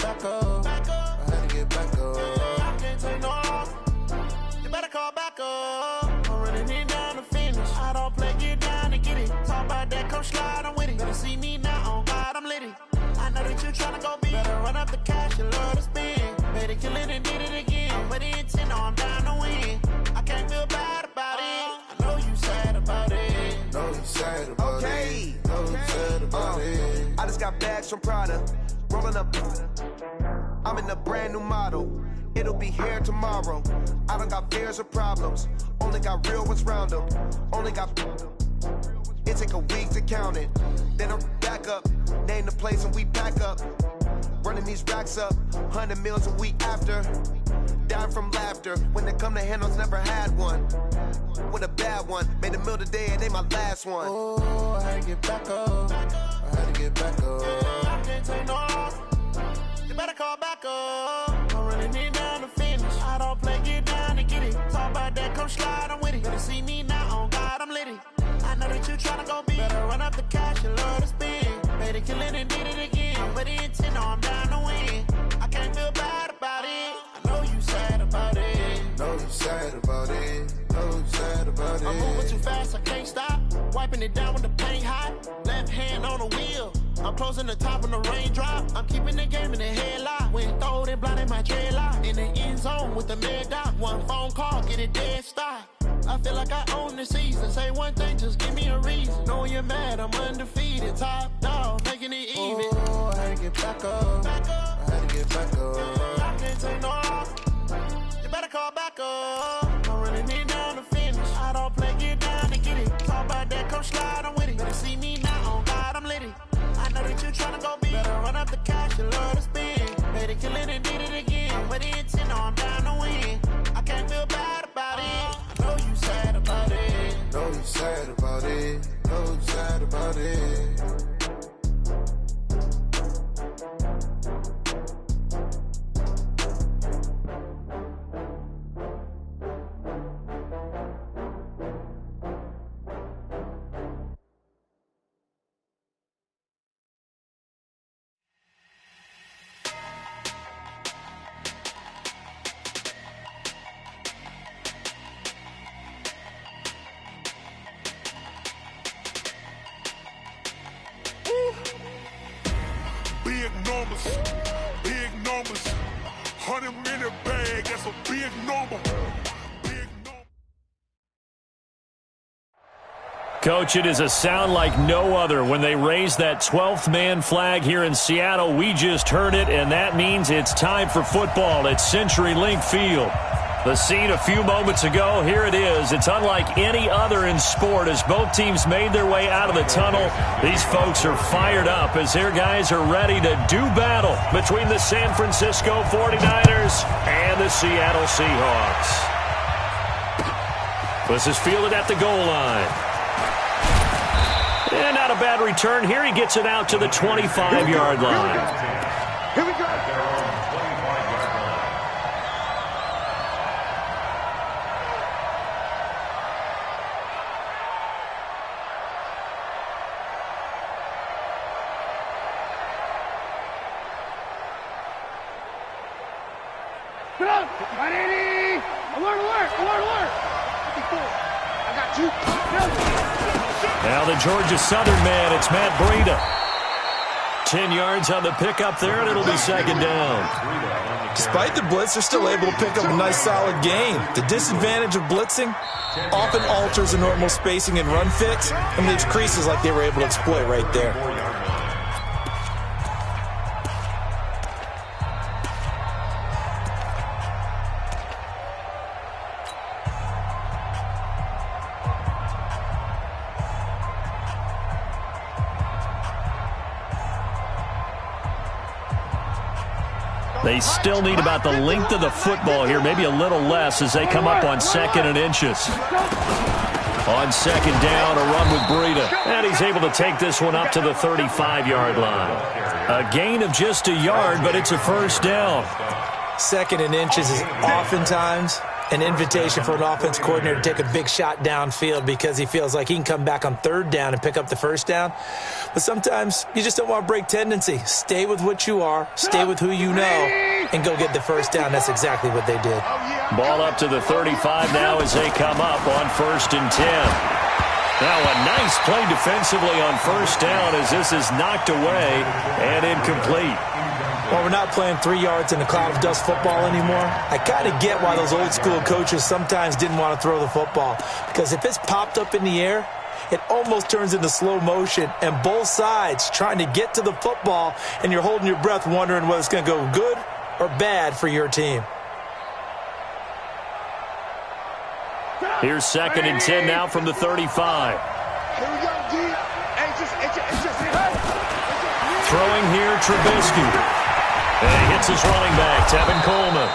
back up. I had to get back up. I can't take no loss. You better call back up. I'm running it down to finish. I don't play, get down to get it. Talk about that, come slide, I'm with it. Better see me now, on God, I'm litty. I know that you tryna go big. Better run up the cash, you love to spend. Made it, kill it, and did it again. But the intent, no, I'm down to win. I can't feel bad about it. I know you sad about it. Know you sad about it. Know you sad about it. I just got bags from Prada. Rolling up. I'm in a brand new model. It'll be here tomorrow. I don't got fears or problems. Only got real ones round them. Only got. It take a week to count it. Then I'm back up. Name the place and we pack up. Running these racks up. 100 meals a week after. Dying from laughter. When they come to handles, never had one. With a bad one. Made a meal today and they my last one. Oh, I had to get back up. I had to get back up. I can't take no loss. You better call back up. I'm running it down to finish. I don't play, get down to get it. Talk about that, come slide, I'm with it. Better see me now, on God, I'm litty. I know that you tryna go big. Better run up the cash, you love to spend. Made it, kill it, and did it again. But the intent, no, I'm down to win. I can't feel bad about it. I know you sad about it. Know you sad about it. Know you sad about it. I'm moving too fast, I can't stop. Wiping it down with the paint hot. Left hand on the wheel. I'm closing the top when the raindrop. I'm keeping the game in the headlock. When throwed and blinded my dreadlock. In the end zone with the mad dot. One phone call, get it dead stop. I feel like I own the season. Say one thing, just give me a reason. Knowing you're mad, I'm undefeated. Top dog, making it even. Oh, I had to get back up. I had to get back up. I can't take no loss. You better call back up. I'm running it down to finish. I don't play, get down to get it. Talk about that, come slide, I'm with it. Better see me now, on God, I'm litty. I know that you tryna go big. Better run up the cash, you love to spend. Made it, kill it, and did it again. But the intent, no, I'm down to win. I can't feel bad about it. I know you sad about it. Know you sad about it. Know you sad about it. Big numbers, 100-minute bag, that's a big number. Coach, it is a sound like no other when they raise that 12th man flag here in Seattle. We just heard it, and that means it's time for football at CenturyLink Field. The scene a few moments ago, here it is. It's unlike any other in sport as both teams made their way out of the tunnel. These folks are fired up as their guys are ready to do battle between the San Francisco 49ers and the Seattle Seahawks. This is fielded at the goal line. And not a bad return here. He gets it out to the 25-yard line. Here we go. Now the Georgia Southern man, it's Matt Breida. 10 yards on the pickup there, and it'll be second down. Despite the blitz, they're still able to pick up a nice solid gain. The disadvantage of blitzing often alters the normal spacing and run fits and leaves creases like they were able to exploit right there. They still need about the length of the football here, maybe a little less as they come up on 2nd and inches. On second down, a run with Breida. And he's able to take this one up to the 35-yard line. A gain of just a yard, but it's a first down. 2nd and inches is oftentimes an invitation for an offense coordinator to take a big shot downfield because he feels like he can come back on third down and pick up the first down. But sometimes you just don't want to break tendency. Stay with what you are, stay with who you know, and go get the first down. That's exactly what they did. Ball up to the 35 now as they come up on 1st and 10. Now a nice play defensively on first down as this is knocked away and incomplete. Well, we're not playing 3 yards in a cloud of dust football anymore. I kind of get why those old school coaches sometimes didn't want to throw the football. Because if it's popped up in the air, it almost turns into slow motion. And both sides trying to get to the football, and you're holding your breath wondering whether it's going to go good or bad for your team. Here's 2nd and 10 now from the 35. Here we go, D. Throwing here, Trubisky. And he hits his running back, Tevin Coleman.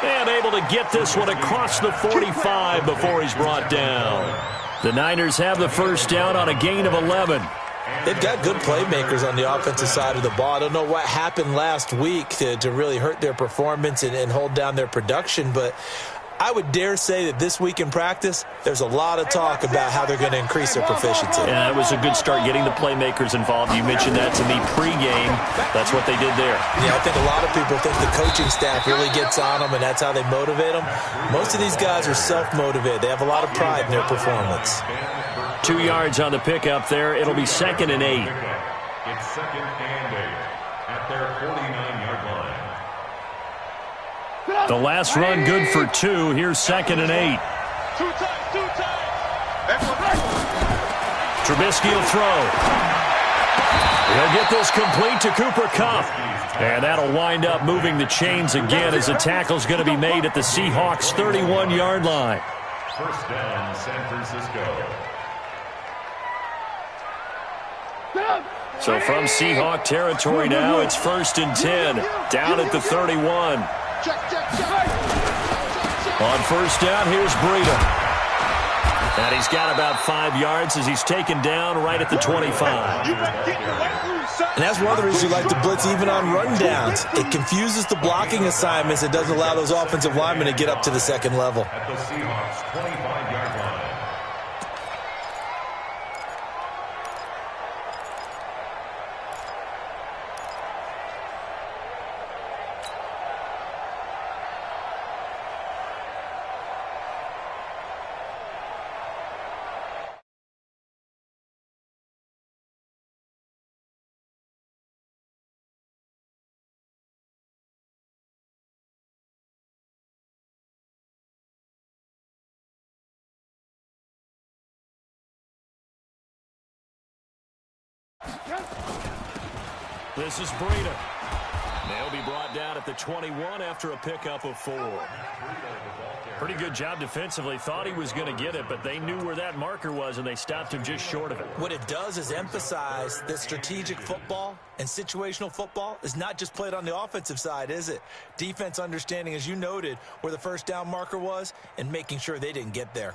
And able to get this one across the 45 before he's brought down. The Niners have the first down on a gain of 11. They've got good playmakers on the offensive side of the ball. I don't know what happened last week to really hurt their performance and hold down their production, but I would dare say that this week in practice, there's a lot of talk about how they're going to increase their proficiency. Yeah, it was a good start getting the playmakers involved. You mentioned that to me pregame. That's what they did there. Yeah, I think a lot of people think the coaching staff really gets on them, and that's how they motivate them. Most of these guys are self-motivated. They have a lot of pride in their performance. 2 yards on the pickup there. It'll be 2nd and 8. It's 2nd and 8 at their 49-yard line. The last run good for 2. Here's 2nd and 8. Trubisky will throw. He'll get this complete to Cooper Kupp. And that'll wind up moving the chains again as the tackle's going to be made at the Seahawks' 31-yard line. First down, San Francisco. So from Seahawk territory now, it's 1st and 10. Down at the 31. On first down, here's Breida. And he's got about 5 yards as he's taken down right at the 25. And that's one of the reasons you like to blitz even on rundowns. It confuses the blocking assignments. It doesn't allow those offensive linemen to get up to the second level. At the Seahawks' 25-yard line. This is Breida. They'll be brought down at the 21 after a pickup of 4. Pretty good job defensively. Thought he was going to get it, but they knew where that marker was, and they stopped him just short of it. What it does is emphasize that strategic football and situational football is not just played on the offensive side, is it? Defense understanding, as you noted, where the first down marker was and making sure they didn't get there.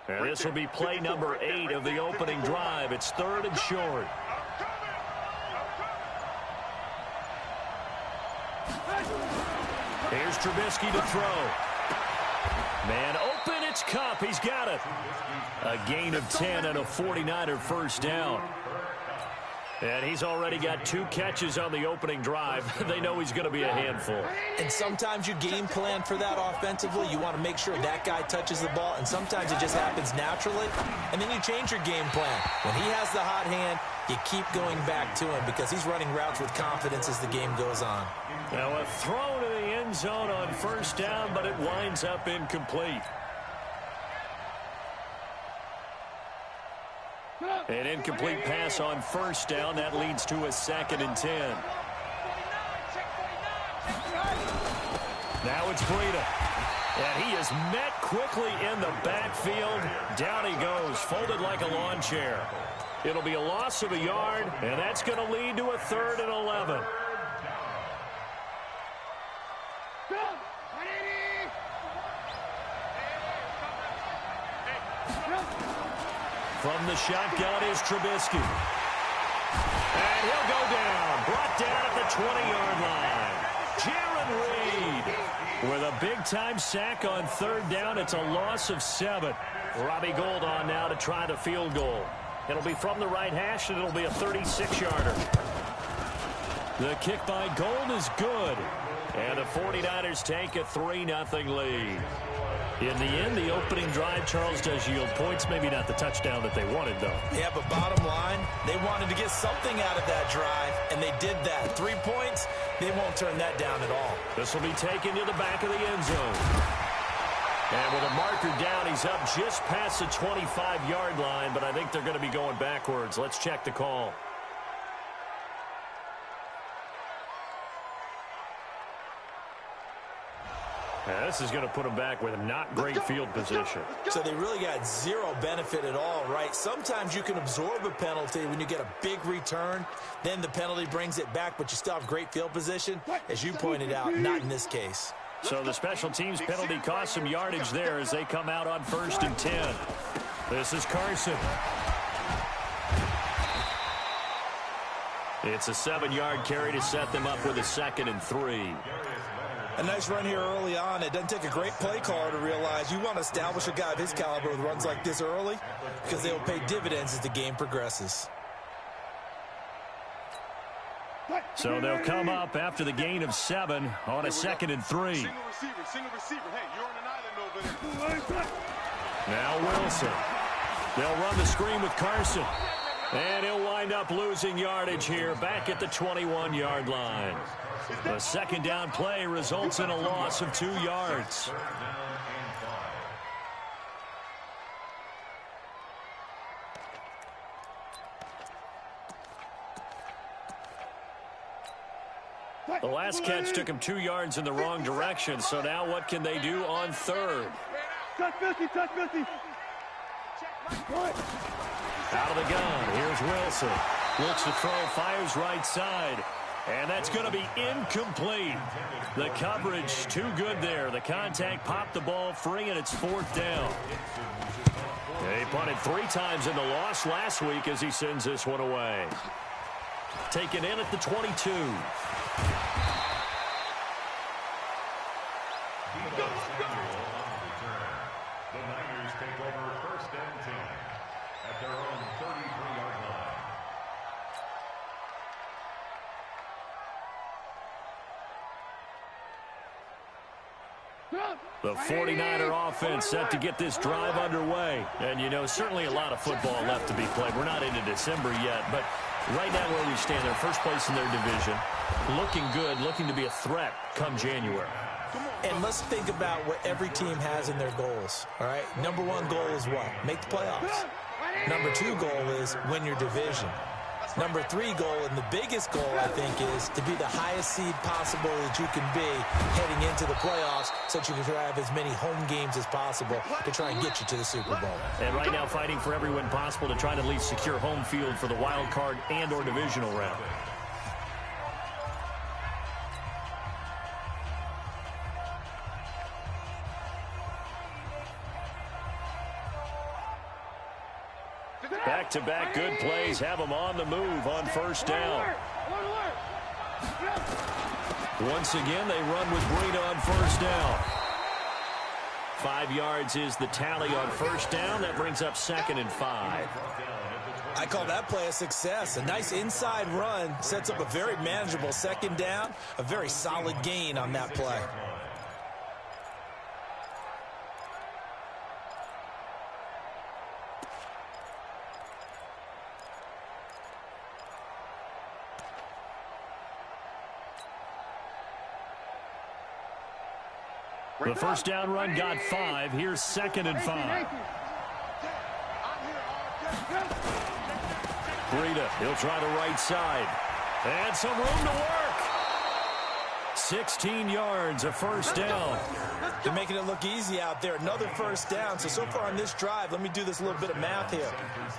And this will be play number 8 of the opening drive. It's 3rd and short. Here's Trubisky to throw. Man open, it's Kupp. He's got it. A gain of 10 and a 49er first down. And he's already got 2 catches on the opening drive. They know he's going to be a handful. And sometimes you game plan for that offensively. You want to make sure that guy touches the ball, and sometimes it just happens naturally. And then you change your game plan. When he has the hot hand, you keep going back to him because he's running routes with confidence as the game goes on. Now a throw to the end zone on first down, but it winds up incomplete. An incomplete pass on first down. That leads to a 2nd and 10. Now it's Breida. And he is met quickly in the backfield. Down he goes, folded like a lawn chair. It'll be a loss of a yard, and that's going to lead to a 3rd and 11. From the shotgun is Trubisky. And he'll go down. Brought down at the 20-yard line. Jaron Reed with a big-time sack on third down. It's a loss of 7. Robbie Gould on now to try the field goal. It'll be from the right hash, and it'll be a 36-yarder. The kick by Gould is good. And the 49ers take a 3-0 lead. In the end, the opening drive, Charles, does yield points. Maybe not the touchdown that they wanted, though. Yeah, but bottom line, they wanted to get something out of that drive, and they did that. 3 points, they won't turn that down at all. This will be taken to the back of the end zone. And with a marker down, he's up just past the 25-yard line, but I think they're going to be going backwards. Let's check the call. Yeah, this is going to put them back with not great field position. So they really got zero benefit at all, right? Sometimes you can absorb a penalty when you get a big return. Then the penalty brings it back, but you still have great field position. As you pointed out, not in this case. So the special teams penalty cost some yardage there as they come out on 1st and 10. This is Carson. It's a 7-yard carry to set them up with a 2nd and 3. A nice run here early on. It doesn't take a great play caller to realize you want to establish a guy of his caliber with runs like this early because they will pay dividends as the game progresses. So they'll come up after the gain of 7 on a 2nd and 3. Single receiver. Hey, you're on an island over there. Now Wilson. They'll run the screen with Carson. And he'll wind up losing yardage here back at the 21-yard line. The second down play results in a loss of 2 yards. The last catch took him 2 yards in the wrong direction, so now what can they do on 3rd? Touch 50. Out of the gun, here's Wilson. Looks to throw, fires right side. And that's going to be incomplete. The coverage too good there. The contact popped the ball free, and it's 4th down. He punted 3 times in the loss last week as he sends this one away. Taken in at the 22. The Niners take over 1st and 10 at their own 33-yard line. The 49er offense set to get this drive underway. And, you know, certainly a lot of football left to be played. We're not into December yet, but right now where we stand, they're first place in their division. Looking good, looking to be a threat come January. And let's think about what every team has in their goals, all right? Number 1 goal is what? Make the playoffs. Number 2 goal is win your division. Number 3 goal, and the biggest goal, I think, is to be the highest seed possible that you can be heading into the playoffs so that you can have as many home games as possible to try and get you to the Super Bowl. And right now fighting for every win possible to try to at least secure home field for the wild card and or divisional round. Back-to-back good plays have them on the move on 1st down. Once again, they run with Breida on 1st down. 5 yards is the tally on 1st down. That brings up 2nd and 5. I call that play a success. A nice inside run sets up a very manageable 2nd down, a very solid gain on that play. The 1st down run got 5. Here's 2nd and 5. Breida, he'll try the right side. And some room to work. 16 yards, a 1st down. They're making it look easy out there. Another 1st down. So far on this drive, let me do this little bit of math here.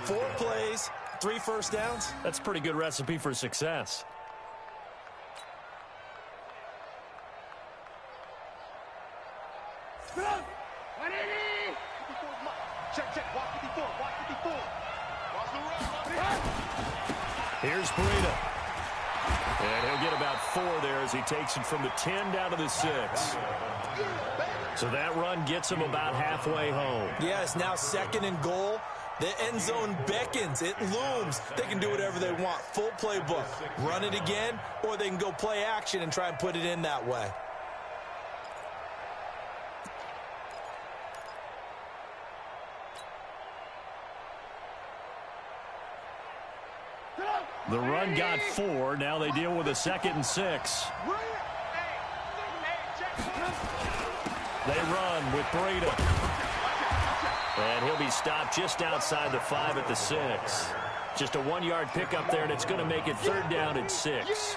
4 plays, 3 1st downs. That's a pretty good recipe for success. Here's Breida. And he'll get about 4 there as he takes it from the 10 down to the 6. So that run gets him about halfway home. Yeah, it's now 2nd and goal. The end zone beckons. It looms. They can do whatever they want. Full playbook. Run it again, or they can go play action and try and put it in that way. The run got 4. Now they deal with a 2nd and 6. They run with Breida. And he'll be stopped just outside the 5 at the 6. Just a 1-yard pickup there, and it's going to make it 3rd down and 6.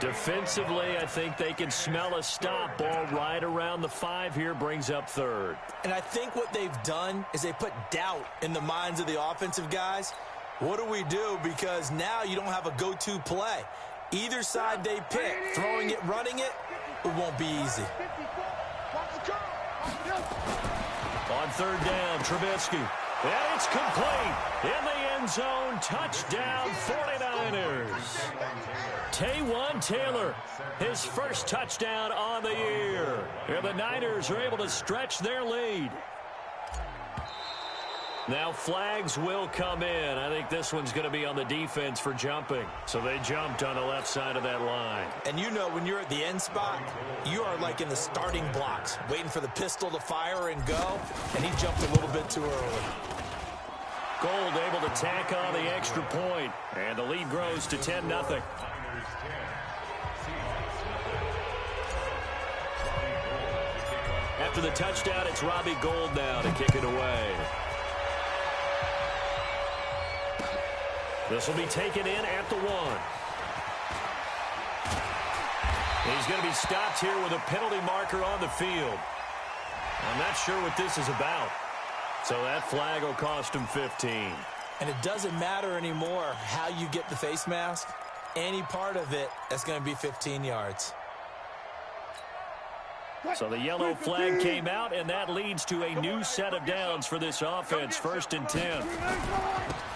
Defensively, I think they can smell a stop. Ball right around the 5 here, brings up 3rd. And I think what they've done is they put doubt in the minds of the offensive guys. What do we do? Because now you don't have a go-to play. Either side they pick, throwing it, running it, it won't be easy. On 3rd down, Trubisky. And it's complete. In the end zone, touchdown 49ers. Taywan Taylor, his first touchdown on the year. And the Niners are able to stretch their lead. Now flags will come in. I think this one's going to be on the defense for jumping. So they jumped on the left side of that line. And you know when you're at the end spot, you are like in the starting blocks, waiting for the pistol to fire and go, and he jumped a little bit too early. Gold able to tack on the extra point, and the lead grows to 10-0. After the touchdown, it's Robbie Gould now to kick it away. This will be taken in at the 1. He's going to be stopped here with a penalty marker on the field. I'm not sure what this is about. So that flag will cost him 15. And it doesn't matter anymore how you get the face mask. Any part of it, that's going to be 15 yards. So the yellow flag came out, and that leads to a new set of downs for this offense. 1st and 10.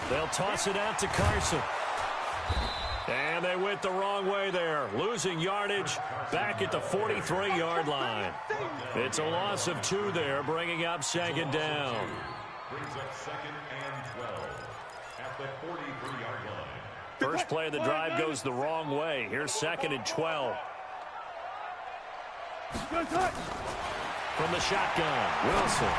They'll toss it out to Carson. And they went the wrong way there. Losing yardage back at the 43-yard line. It's a loss of 2 there, bringing up 2nd down. Brings up 2nd and 12 at the 43-yard line. First play of the drive goes the wrong way. Here's 2nd and 12. From the shotgun, Wilson.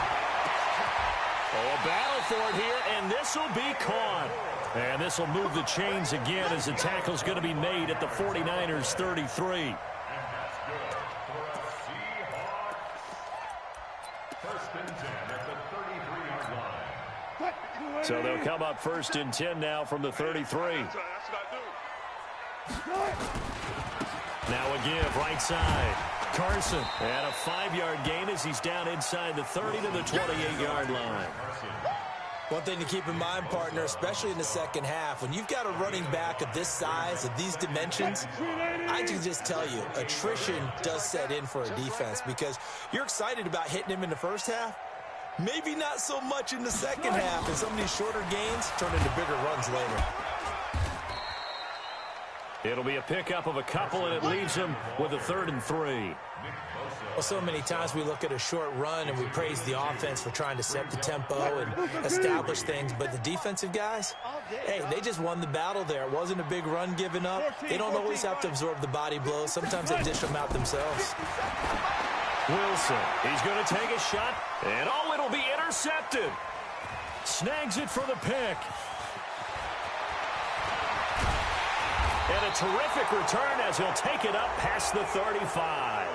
Oh, a battle for it here, and this will be caught. And this will move the chains again as the tackle's going to be made at the 49ers 33. And that's good for a Seahawks. 1st and 10 at the 33-yard line. So they'll come up 1st and 10 now from the 33. Now a give, right side. Carson, and a 5-yard gain as he's down inside the 30 to the 28-yard line. One thing to keep in mind, partner, especially in the second half, when you've got a running back of this size, of these dimensions, I can just tell you, attrition does set in for a defense because you're excited about hitting him in the first half, maybe not so much in the second half, and some of these shorter gains turn into bigger runs later. It'll be a pickup of a couple, and it leaves him with a 3rd and 3. Well, so many times we look at a short run and we praise the offense for trying to set the tempo and establish things, but the defensive guys, hey, they just won the battle there. It wasn't a big run given up. They don't always have to absorb the body blows. Sometimes they dish them out themselves. Wilson, he's going to take a shot, and oh, it'll be intercepted. Snags it for the pick. And a terrific return as he'll take it up past the 35.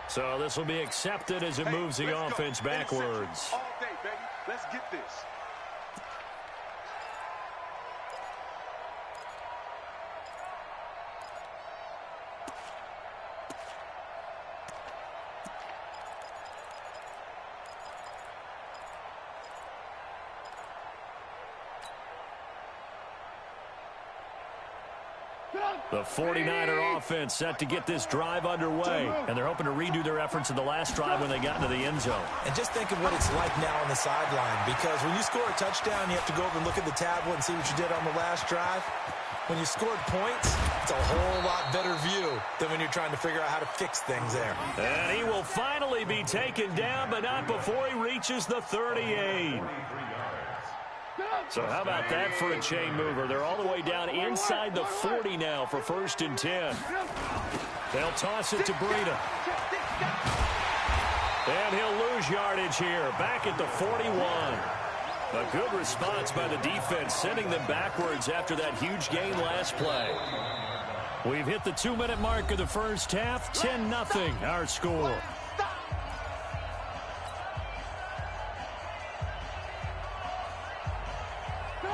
So this will be accepted as it moves the offense backwards. All day, baby. Let's get this. The 49er offense set to get this drive underway, and they're hoping to redo their efforts in the last drive when they got into the end zone. And just think of what it's like now on the sideline, because when you score a touchdown, you have to go over and look at the tablet and see what you did on the last drive. When you scored points, it's a whole lot better view than when you're trying to figure out how to fix things there. And he will finally be taken down, but not before he reaches the 38. So how about that for a chain mover? They're all the way down inside the 40 now for 1st and 10. They'll toss it to Breida. And he'll lose yardage here, back at the 41. A good response by the defense, sending them backwards after that huge gain last play. We've hit the 2-minute mark of the first half, 10-0 our score.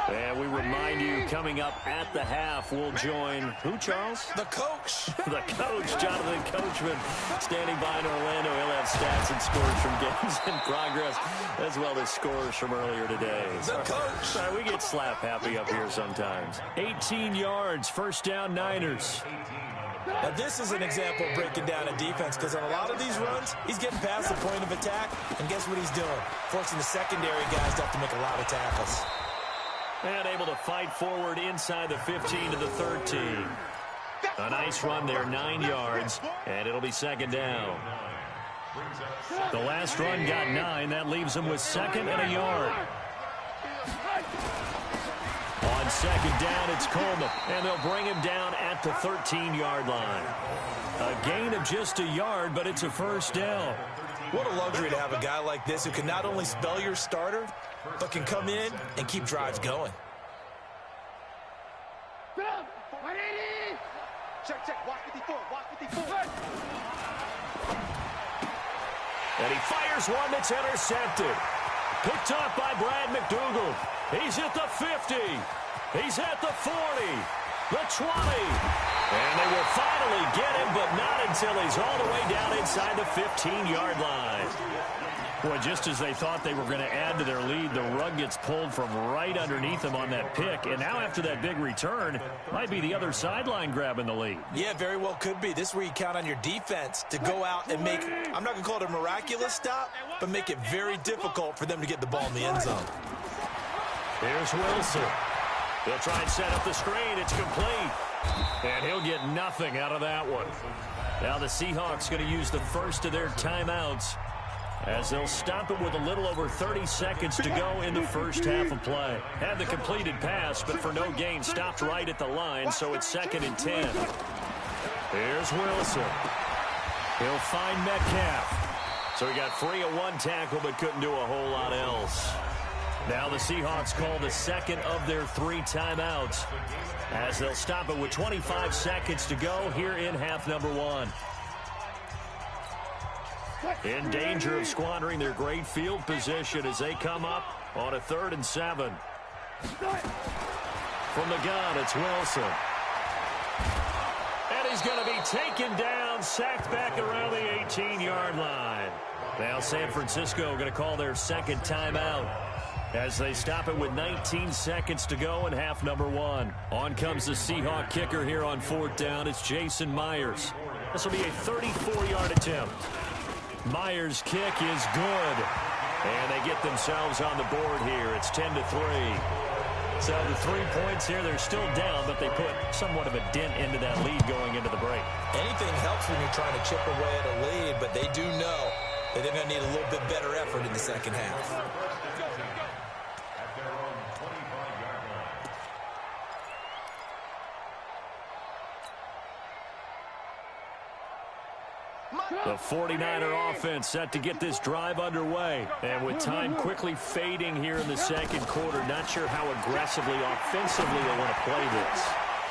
And we remind you, coming up at the half, we'll join who, Charles? The coach. The coach, Jonathan Coachman, standing by in Orlando. He'll have stats and scores from games in progress, as well as scores from earlier today. The coach. We get slap happy up here sometimes. 18 yards, 1st down Niners. Now, this is an example of breaking down a defense, because on a lot of these runs, he's getting past the point of attack, and guess what he's doing? Forcing the secondary guys to have to make a lot of tackles. And able to fight forward inside the 15 to the 13. A nice run there, 9 yards, and it'll be 2nd down. The last run got 9. That leaves them with 2nd and a yard. On 2nd down, it's Coleman, and they'll bring him down at the 13-yard line. A gain of just a yard, but it's a 1st down. What a luxury to have a guy like this who can not only spell your starter, but can come in and keep drives going. And he fires one that's intercepted. Picked off by Brad McDougal. He's at the 50. He's at the 40. The 20. And they will finally get him, but not until he's all the way down inside the 15-yard line. Boy, just as they thought they were going to add to their lead, the rug gets pulled from right underneath them on that pick. And now after that big return, might be the other sideline grabbing the lead. Yeah, very well could be. This is where you count on your defense to go out and make, I'm not going to call it a miraculous stop, but make it very difficult for them to get the ball in the end zone. Here's Wilson. He'll try and set up the screen. It's complete. And he'll get nothing out of that one. Now the Seahawks going to use the first of their timeouts, as they'll stop it with a little over 30 seconds to go in the first half of play. Had the completed pass, but for no gain, stopped right at the line, so it's 2nd and 10. Here's Wilson. He'll find Metcalf. So he got free of one tackle, but couldn't do a whole lot else. Now the Seahawks call the second of their 3 timeouts, as they'll stop it with 25 seconds to go here in half number 1. In danger of squandering their great field position as they come up on a 3rd and 7. From the gun, it's Wilson. And he's going to be taken down, sacked back around the 18-yard line. Now San Francisco going to call their 2nd timeout, as they stop it with 19 seconds to go in half number 1. On comes the Seahawk kicker here on 4th down. It's Jason Myers. This will be a 34-yard attempt. Myers' kick is good, and they get themselves on the board here. It's 10-3. So the 3 points here, they're still down, but they put somewhat of a dent into that lead going into the break. Anything helps when you're trying to chip away at a lead, but they do know that they're going to need a little bit better effort in the second half. The 49er offense set to get this drive underway. And with time quickly fading here in the second quarter, not sure how aggressively, offensively they want to play this.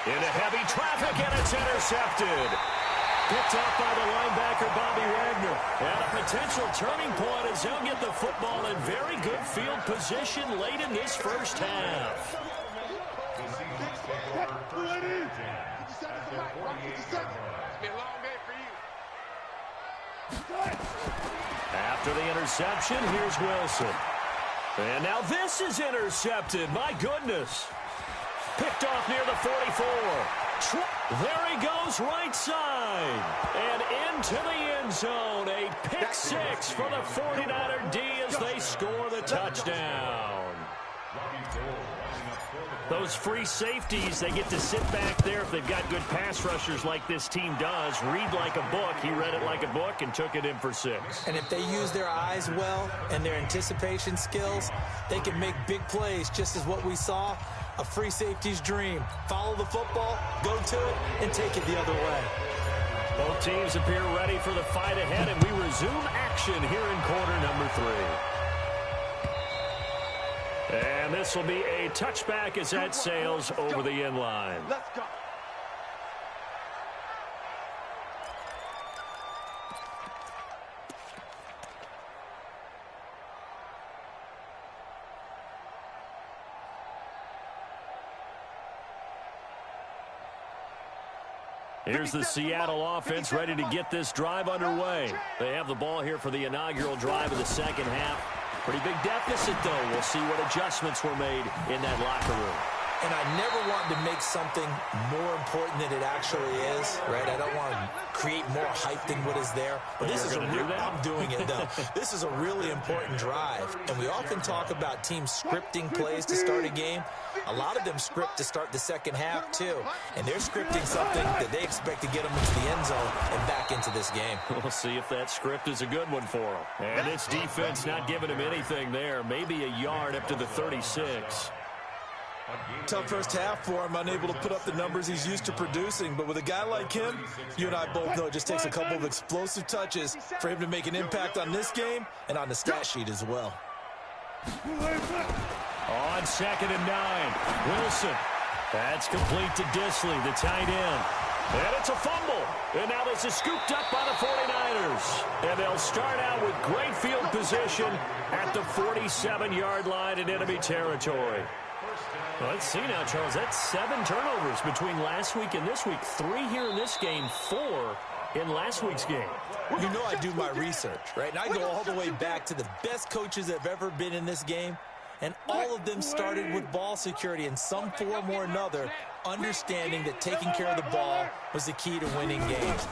Into heavy traffic, and it's intercepted. Picked up by the linebacker, Bobby Wagner. And a potential turning point as they'll get the football in very good field position late in this first half. After the interception, here's Wilson. And now this is intercepted. My goodness. Picked off near the 44. There he goes right side. And into the end zone. A pick six for the 49er D as they score the touchdown. Those free safeties, they get to sit back there if they've got good pass rushers like this team does. Read like a book. He read it like a book and took it in for 6. And if they use their eyes well and their anticipation skills, they can make big plays, just as what we saw, a free safety's dream. Follow the football, go to it, and take it the other way. Both teams appear ready for the fight ahead, and we resume action here in quarter number 3. And this will be a touchback as that sails over the end line. Let's go. Here's the Seattle offense ready to get this drive underway. They have the ball here for the inaugural drive of the second half. Pretty big deficit, though. We'll see what adjustments were made in that locker room. And I never want to make something more important than it actually is, right? I don't want to create more hype than what is there. But this is I'm doing it, though. This is a really important drive. And we often talk about teams scripting plays to start a game. A lot of them script to start the second half, too. And they're scripting something that they expect to get them into the end zone and back into this game. We'll see if that script is a good one for them. And this defense not giving him anything there. Maybe a yard up to the 36. Tough first half for him, unable to put up the numbers he's used to producing. But with a guy like him, you and I both know it just takes a couple of explosive touches for him to make an impact on this game and on the stat sheet as well. On 2nd and 9, Wilson. That's complete to Disley, the tight end. And it's a fumble. And now this is scooped up by the 49ers. And they'll start out with great field position at the 47-yard line in enemy territory. Well, let's see now, Charles. That's 7 turnovers between last week and this week. 3 here in this game, 4 in last week's game. You know I do my research, right? And I go all the way back to the best coaches that have ever been in this game. And all of them started with ball security in some form or another, understanding that taking care of the ball was the key to winning games.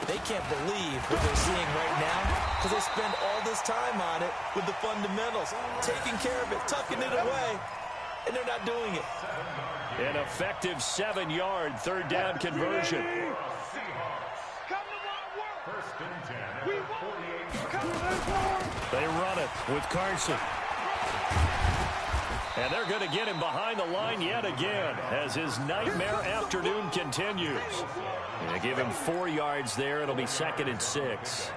They can't believe what they're seeing right now because they spend all this time on it with the fundamentals, taking care of it, tucking it away, and they're not doing it. An effective 7-yard third down conversion. They run it with Carson. And they're going to get him behind the line yet again as his nightmare afternoon continues. They give him 4 yards there. It'll be 2nd and 6.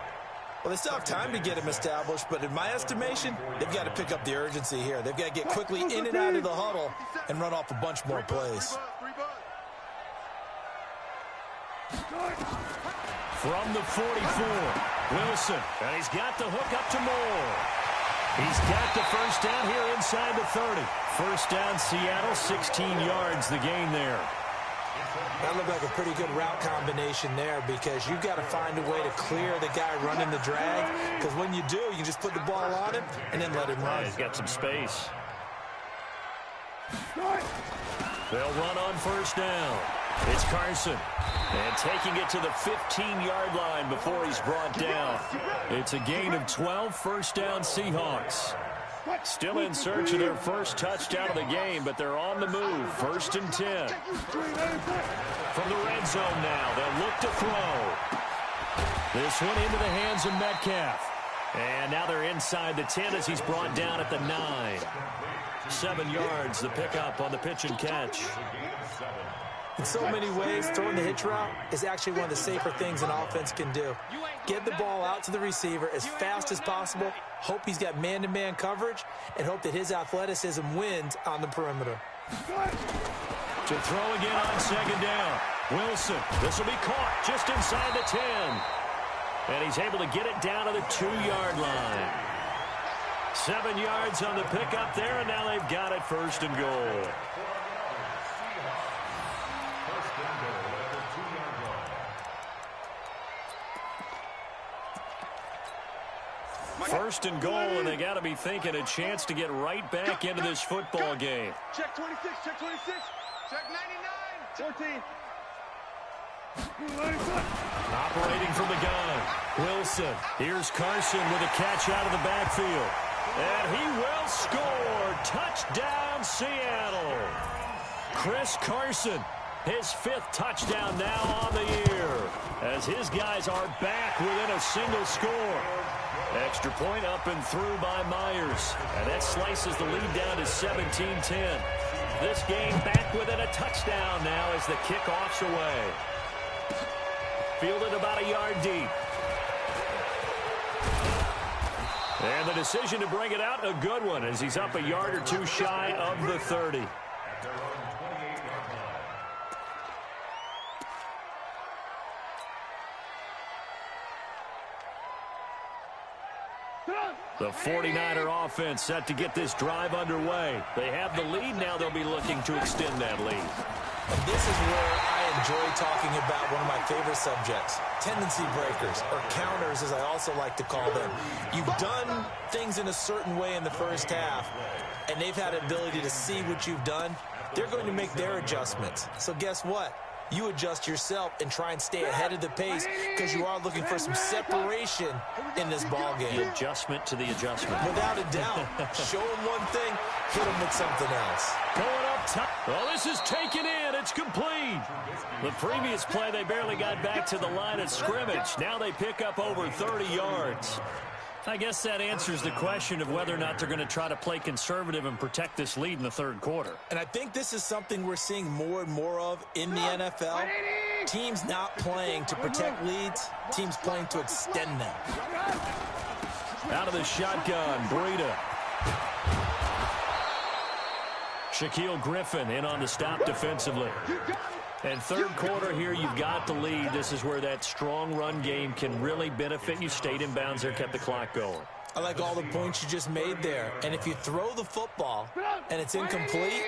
Well, they still have time to get him established, but in my estimation, they've got to pick up the urgency here. They've got to get quickly in and out of the huddle and run off a bunch more plays. From the 44, Wilson. And he's got the hook up to Moore. He's got the first down here inside the 30. First down, Seattle, 16 yards, the gain there. That looked like a pretty good route combination there because you've got to find a way to clear the guy running the drag because when you do, you can just put the ball on him and then let him run. He's got some space. They'll run on first down. It's Carson. And taking it to the 15-yard line before he's brought down. It's a gain of 12, first down Seahawks. Still in search of their first touchdown of the game, but they're on the move. 1st and 10. From the red zone now, they'll look to throw. This one into the hands of Metcalf. And now they're inside the 10 as he's brought down at the 9. 7 yards, the pickup on the pitch and catch. In so many ways, throwing the hitch route is actually one of the safer things an offense can do. Get the ball out to the receiver as fast as possible, hope he's got man-to-man coverage, and hope that his athleticism wins on the perimeter. To throw again on 2nd down. Wilson, this will be caught just inside the 10. And he's able to get it down to the 2-yard line. 7 yards on the pickup there, and now they've got it 1st and goal. First and goal, and they got to be thinking a chance to get right back into this football game. Check 26, check 26, check 99, 14. Operating from the gun, Wilson. Here's Carson with a catch out of the backfield. And he will score. Touchdown, Seattle. Chris Carson, his 5th touchdown now on the year, as his guys are back within a single score. Extra point up and through by Myers. And that slices the lead down to 17-10. This game back within a touchdown now as the kickoff's away. Fielded about a yard deep. And the decision to bring it out, a good one, as he's up a yard or two shy of the 30. The 49er offense set to get this drive underway. They have the lead. Now they'll be looking to extend that lead. And this is where I enjoy talking about one of my favorite subjects, tendency breakers, or counters as I also like to call them. You've done things in a certain way in the first half, and they've had an ability to see what you've done. They're going to make their adjustments. So guess what? You adjust yourself and try and stay ahead of the pace because you are looking for some separation in this ball game. The adjustment to the adjustment. Without a doubt. Show them one thing, hit them with something else. Going up top. Well, this is taken in. It's complete. The previous play, they barely got back to the line of scrimmage. Now they pick up over 30 yards. I guess that answers the question of whether or not they're going to try to play conservative and protect this lead in the third quarter. And I think this is something we're seeing more and more of in the NFL. Teams not playing to protect leads, teams playing to extend them. Out of the shotgun, Breida. Shaquille Griffin in on the stop defensively. And third quarter here, you've got the lead. This is where that strong run game can really benefit you. Stayed in bounds there, kept the clock going. I like all the points you just made there. And if you throw the football and it's incomplete,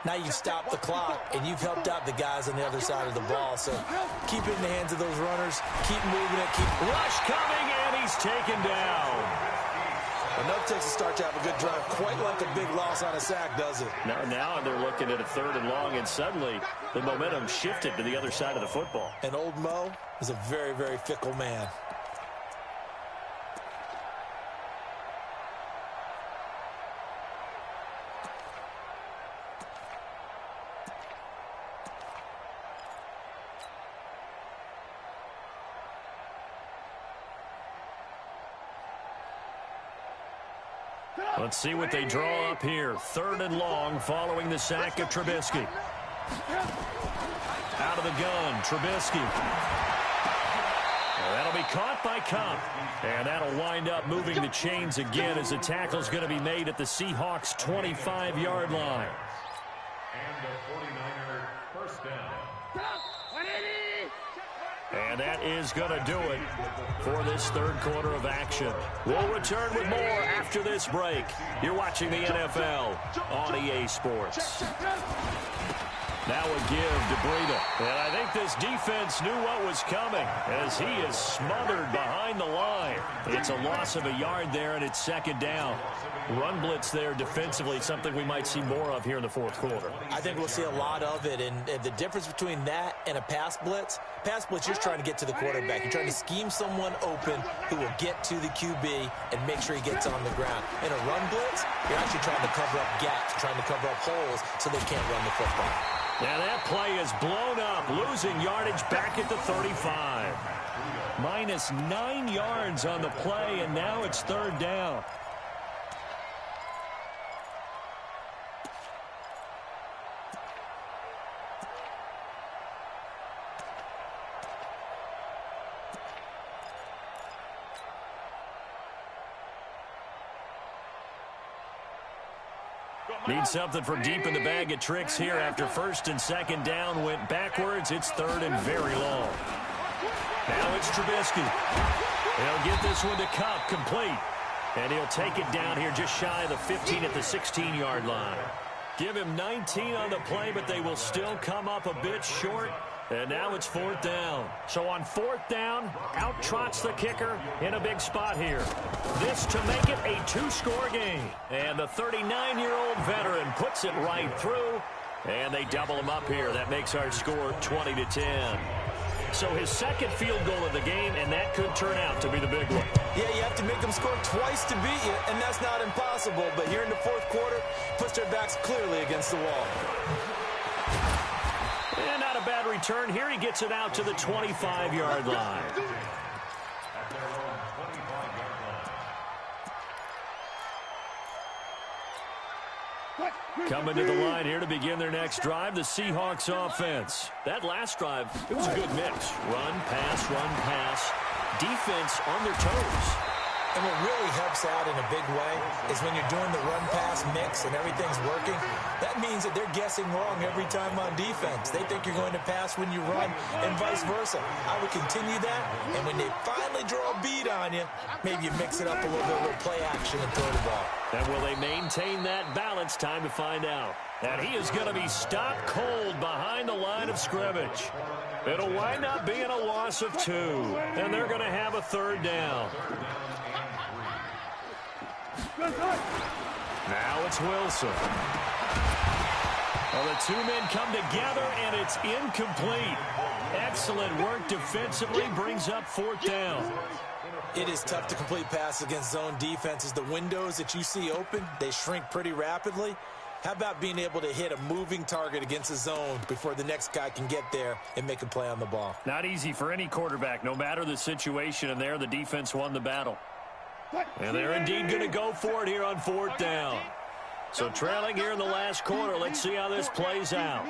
now you stop the clock and you've helped out the guys on the other side of the ball. So keep it in the hands of those runners. Keep moving it. Keep rush coming, and he's taken down. Enough takes to start to have a good drive. Quite like a big loss on a sack, does it? Now they're looking at a 3rd and long, and suddenly the momentum shifted to the other side of the football. And old Mo is a very, very fickle man. Let's see what they draw up here. 3rd and long following the sack of Trubisky. Out of the gun, Trubisky. That'll be caught by Cup. And that'll wind up moving the chains again as the tackle's going to be made at the Seahawks' 25-yard line. And the 49er first down. And that is going to do it for this third quarter of action. We'll return with more after this break. You're watching the NFL on EA Sports. Now a give to Breida. And I think this defense knew what was coming as he is smothered behind the line. It's a loss of a yard there, and it's 2nd down. Run blitz there defensively, something we might see more of here in the fourth quarter. I think we'll see a lot of it, and the difference between that and a pass blitz, you're just trying to get to the quarterback. You're trying to scheme someone open who will get to the QB and make sure he gets on the ground. In a run blitz, you're actually trying to cover up gaps, trying to cover up holes so they can't run the football. Now that play is blown up, losing yardage back at the 35. Minus 9 yards on the play, and now it's 3rd down. Need something from deep in the bag of tricks here after 1st and 2nd down went backwards. It's 3rd and very long. Now it's Trubisky. He'll get this one to Cup, complete. And he'll take it down here just shy of the 15 at the 16-yard line. Give him 19 on the play, but they will still come up a bit short. And now it's 4th down. So on 4th down, out trots the kicker in a big spot here. This to make it a 2-score game. And the 39-year-old veteran puts it right through. And they double him up here. That makes our score 20-10. So his second field goal of the game, and that could turn out to be the big one. Yeah, you have to make them score twice to beat you, and that's not impossible. But here in the fourth quarter, puts their backs clearly against the wall. And not a bad return. Here he gets it out to the 25-yard line. Coming to the line here to begin their next drive, the Seahawks offense. That last drive, it was a good mix. Run, pass, defense on their toes. And what really helps out in a big way is when you're doing the run-pass mix and everything's working, that means that they're guessing wrong every time on defense. They think you're going to pass when you run and vice versa. I would continue that, and when they finally draw a bead on you, maybe you mix it up a little bit with play action and throw the ball. And will they maintain that balance? Time to find out. And he is going to be stopped cold behind the line of scrimmage. It'll wind up being a loss of 2, and they're going to have a third down. Now it's Wilson. Well, the two men come together, and it's incomplete. Excellent work defensively, brings up fourth down. It is tough to complete passes against zone defenses. The windows that you see open, they shrink pretty rapidly. How about being able to hit a moving target against a zone before the next guy can get there and make a play on the ball? Not easy for any quarterback, no matter the situation, and there the defense won the battle. And they're indeed going to go for it here on fourth down. So trailing here in the last quarter, let's see how this plays out.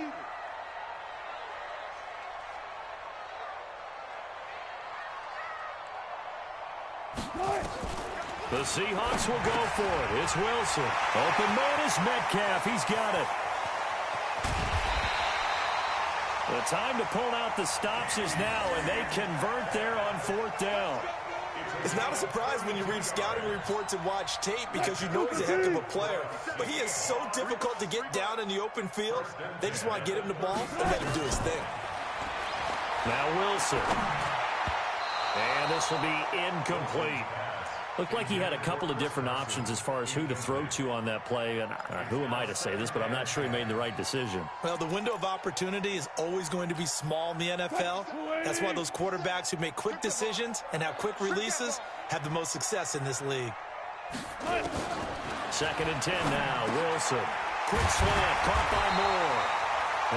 The Seahawks will go for it. It's Wilson. Open man is Metcalf. He's got it. The time to pull out the stops is now, and they convert there on fourth down. It's not a surprise when you read scouting reports and watch tape because you know he's a heck of a player. But he is so difficult to get down in the open field. They just want to get him the ball and let him do his thing. Now Wilson. And this will be incomplete. Looked like he had a couple of different options as far as who to throw to on that play. And who am I to say this, but I'm not sure he made the right decision. Well, the window of opportunity is always going to be small in the NFL. That's why those quarterbacks who make quick decisions and have quick releases have the most success in this league. 2nd and 10 now. Wilson. Quick slant. Caught by Moore.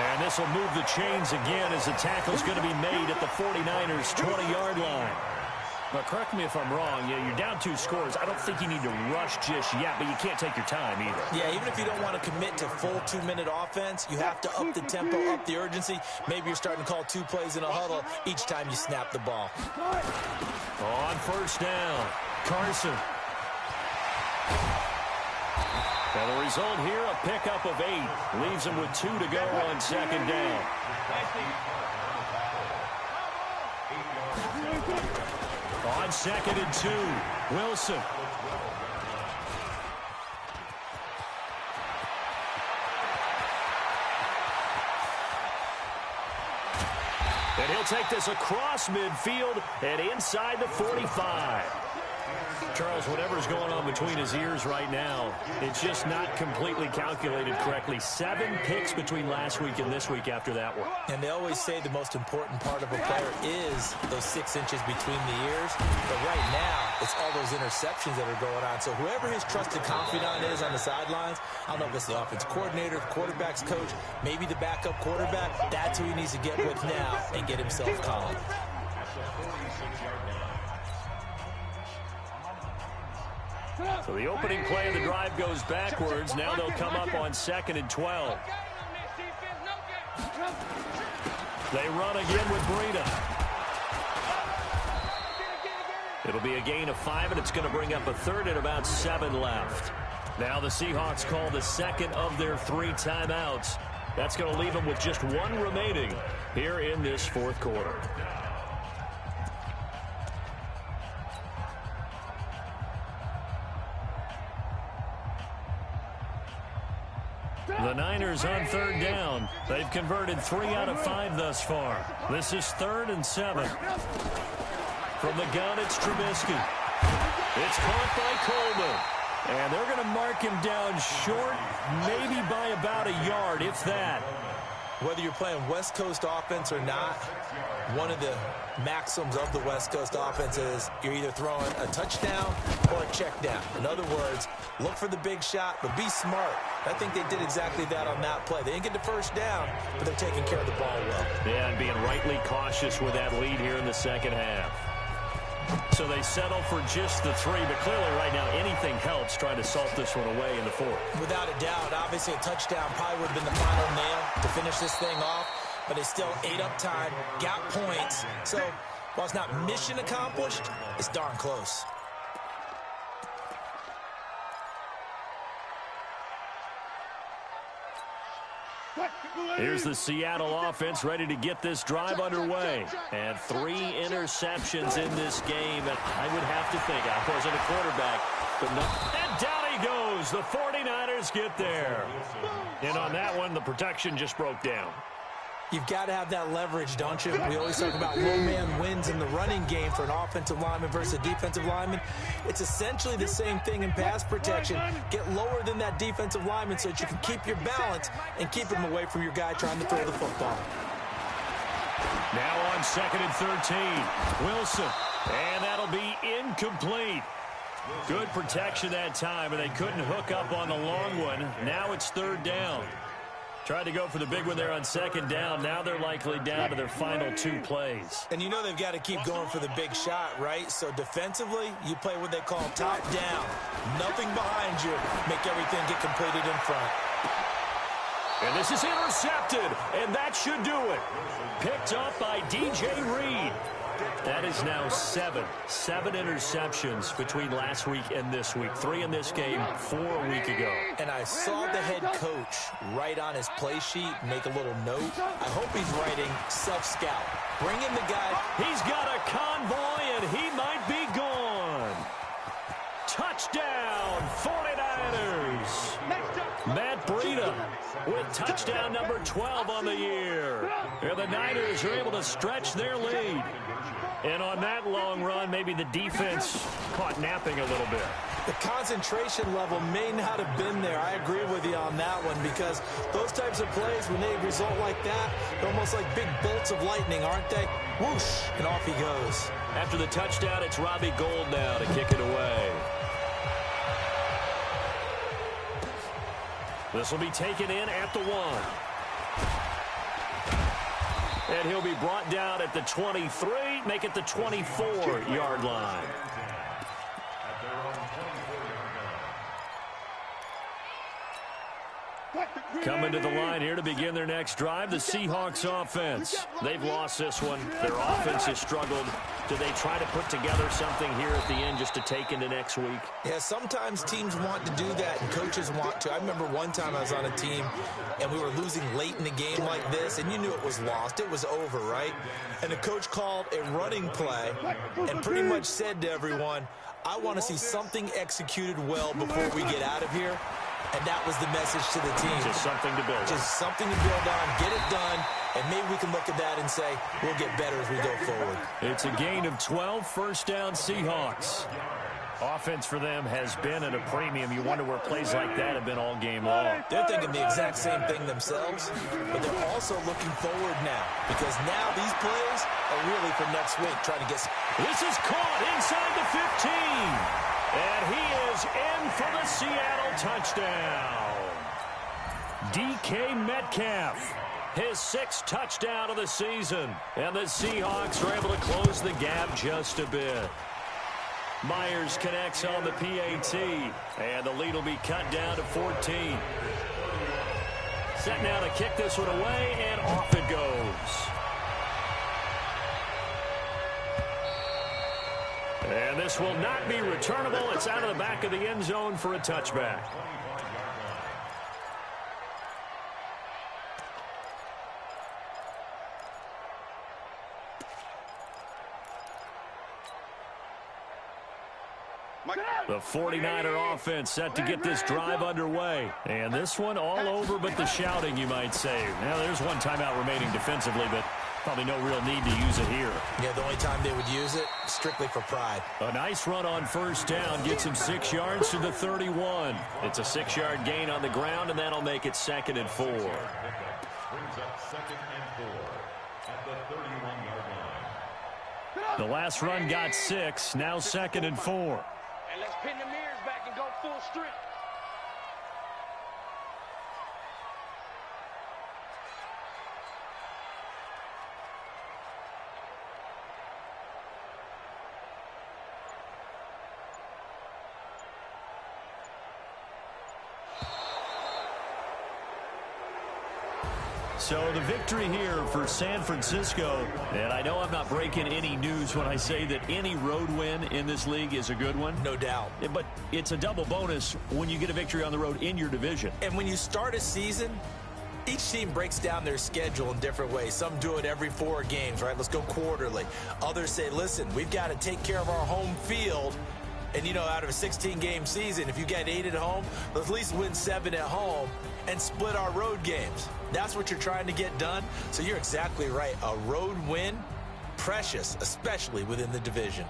And this will move the chains again as the tackle's going to be made at the 49ers' 20-yard line. But correct me if I'm wrong, you're down 2 scores. I don't think you need to rush just yet, but you can't take your time either. Yeah, even if you don't want to commit to full 2-minute offense, you have to up the tempo, up the urgency. Maybe you're starting to call 2 plays in a huddle each time you snap the ball. On first down, Carson. And the result here, a pickup of 8. Leaves him with 2 to go on 2nd down. On 2nd and 2, Wilson. And he'll take this across midfield and inside the 45. Charles, whatever's going on between his ears right now, it's just not completely calculated correctly. 7 picks between last week and this week after that one. And they always say the most important part of a player is those 6 inches between the ears. But right now, it's all those interceptions that are going on. So whoever his trusted confidant is on the sidelines, I don't know if it's the offense coordinator, the quarterback's coach, maybe the backup quarterback, that's who he needs to get with now and get himself calm. So the opening play of the drive goes backwards. Now they'll come up on 2nd and 12. They run again with Breida. It'll be a gain of 5, and it's going to bring up a 3rd and about 7 left. Now the Seahawks call the 2nd of their 3 timeouts. That's going to leave them with just 1 remaining here in this 4th quarter. The Niners on 3rd down. They've converted 3 out of 5 thus far. This is 3rd and 7. From the gun, it's Trubisky. It's caught by Coleman. And they're going to mark him down short, maybe by about a yard, if that. Whether you're playing West Coast offense or not, one of the maxims of the West Coast offense is you're either throwing a touchdown or a check down. In other words, look for the big shot, but be smart. I think they did exactly that on that play. They didn't get the first down, but they're taking care of the ball well. Yeah, and being rightly cautious with that lead here in the second half. So they settle for just the 3, but clearly right now anything helps trying to salt this one away in the 4th. Without a doubt, obviously a touchdown probably would have been the final nail to finish this thing off, but they still ate up time, got points. So while it's not mission accomplished, it's darn close. Here's the Seattle offense ready to get this drive underway. And 3 interceptions in this game. And I would have to think, I wasn't a quarterback, but no. And down he goes. The 49ers get there. And on that one, the protection just broke down. You've got to have that leverage, don't you? We always talk about low man wins in the running game for an offensive lineman versus a defensive lineman. It's essentially the same thing in pass protection. Get lower than that defensive lineman so that you can keep your balance and keep him away from your guy trying to throw the football. Now on 2nd and 13. Wilson. And that'll be incomplete. Good protection that time, and they couldn't hook up on the long one. Now it's 3rd down. Tried to go for the big one there on 2nd down. Now they're likely down to their final 2 plays. And you know they've got to keep going for the big shot, right? So defensively, you play what they call top down. Nothing behind you. Make everything get completed in front. And this is intercepted, and that should do it. Picked up by DJ Reed. That is now 7 interceptions between last week and this week. 3 in this game, 4 a week ago. And I saw the head coach write on his play sheet, make a little note. I hope he's writing self-scout. Bring in the guy. He's got a convoy, and he might be gone. Touchdown, 49ers. Matt Breida with touchdown number 12 on the year. And the Niners are able to stretch their lead. And on that long run, maybe the defense caught napping a little bit. The concentration level may not have been there. I agree with you on that one because those types of plays, when they result like that, they're almost like big bolts of lightning, aren't they? Whoosh, and off he goes. After the touchdown, it's Robbie Gould now to kick it away. This will be taken in at the 1. And he'll be brought down at the 23, make it the 24-yard line. Coming to the line here to begin their next drive, the Seahawks offense. They've lost this one. Their offense has struggled. Do they try to put together something here at the end just to take into next week? Yeah, sometimes teams want to do that and coaches want to. I remember one time I was on a team and we were losing late in the game like this, and you knew it was lost. It was over, right? And the coach called a running play and pretty much said to everyone, I want to see something executed well before we get out of here. And that was the message to the team. Just something to build on. Just something to build on, get it done, and maybe we can look at that and say, we'll get better as we go forward. It's a gain of 12, first down Seahawks. Offense for them has been at a premium. You wonder where plays like that have been all game long. They're thinking the exact same thing themselves, but they're also looking forward now because now these plays are really for next week, trying to get... This is caught inside the 15. And he is in for the Seattle touchdown. DK Metcalf, his 6th touchdown of the season. And the Seahawks are able to close the gap just a bit. Myers connects on the PAT. And the lead will be cut down to 14. Set now to kick this one away, and off it goes. And this will not be returnable. It's out of the back of the end zone for a touchback. The 49er offense set to get this drive underway. And this one all over but the shouting, you might say. Now, there's one timeout remaining defensively, but probably no real need to use it here. Yeah, the only time they would use it, strictly for pride. A nice run on first down gets him 6 yards to the 31. It's a 6-yard gain on the ground, and that'll make it 2nd and 4. Brings up 2nd and 4 at the 31-yard line. The last run got 6, now 2nd and 4. And let's pin the mirrors back and go full strength. So the victory here for San Francisco, and I know I'm not breaking any news when I say that any road win in this league is a good one. No doubt. But it's a double bonus when you get a victory on the road in your division. And when you start a season, each team breaks down their schedule in different ways. Some do it every 4 games, right? Let's go quarterly. Others say, listen, we've got to take care of our home field. And, you know, out of a 16-game season, if you get 8 at home, let's at least win 7 at home and split our road games. That's what you're trying to get done. So you're exactly right. A road win, precious, especially within the division.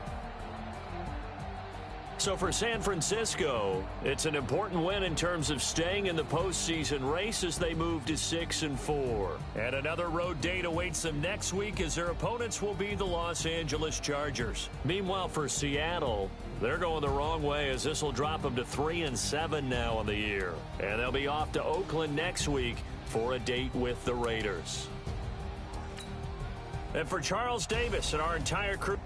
So for San Francisco, it's an important win in terms of staying in the postseason race as they move to 6 and 4. And another road date awaits them next week as their opponents will be the Los Angeles Chargers. Meanwhile, for Seattle, they're going the wrong way as this will drop them to 3 and 7 now on the year. And they'll be off to Oakland next week for a date with the Raiders. And for Charles Davis and our entire crew,